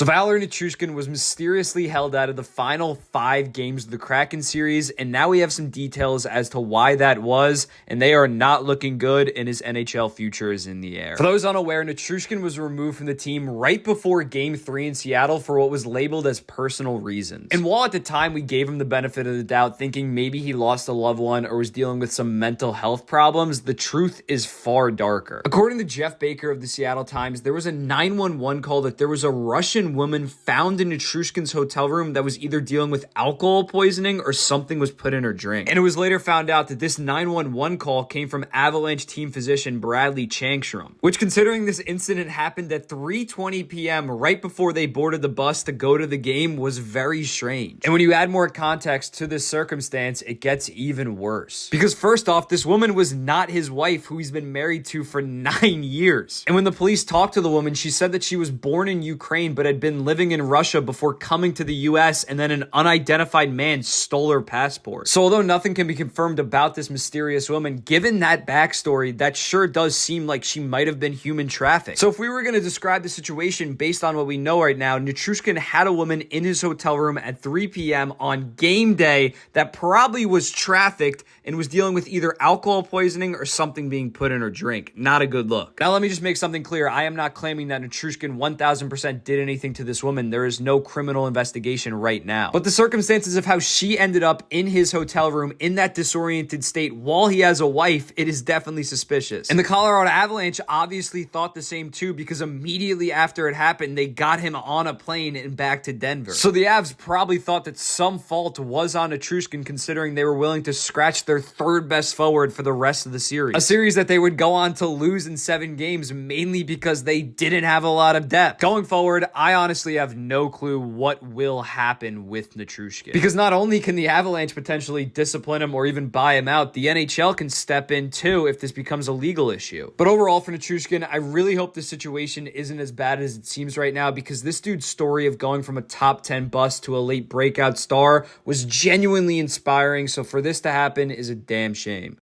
So Valer Nichushkin was mysteriously held out of the final 5 games of the Kraken series, and now we have some details as to why that was, and they are not looking good, and his NHL future is in the air. For those unaware, Nichushkin was removed from the team right before Game 3 in Seattle for what was labeled as personal reasons. And while at the time we gave him the benefit of the doubt, thinking maybe he lost a loved one or was dealing with some mental health problems, the truth is far darker. According to Jeff Baker of the Seattle Times, there was a 911 call that there was a Russian woman found in Nichushkin's hotel room that was either dealing with alcohol poisoning or something was put in her drink. And it was later found out that this 911 call came from Avalanche team physician Bradley Changstrom, which, considering this incident happened at 3:20 p.m. right before they boarded the bus to go to the game, was very strange. And when you add more context to this circumstance, it gets even worse. Because first off, this woman was not his wife, who he's been married to for 9 years. And when the police talked to the woman, she said that she was born in Ukraine but had been living in Russia before coming to the US, and then an unidentified man stole her passport. So although nothing can be confirmed about this mysterious woman, given that backstory, that sure does seem like she might have been human trafficked. So if we were going to describe the situation based on what we know right now, Nichushkin had a woman in his hotel room at 3 p.m. on game day that probably was trafficked and was dealing with either alcohol poisoning or something being put in her drink. Not a good look. Now let me just make something clear. I am not claiming that Nichushkin 1000% did anything to this woman. There is no criminal investigation right now. But the circumstances of how she ended up in his hotel room in that disoriented state while he has a wife, it is definitely suspicious. And the Colorado Avalanche obviously thought the same too, because immediately after it happened, they got him on a plane and back to Denver. So the Avs probably thought that some fault was on Nichushkin, considering they were willing to scratch their third best forward for the rest of the series. A series that they would go on to lose in 7 games, mainly because they didn't have a lot of depth. Going forward, I honestly have no clue what will happen with Nichushkin. Because not only can the Avalanche potentially discipline him or even buy him out, the NHL can step in too if this becomes a legal issue. But overall for Nichushkin, I really hope this situation isn't as bad as it seems right now, because this dude's story of going from a top 10 bust to a late breakout star was genuinely inspiring. So for this to happen is a damn shame.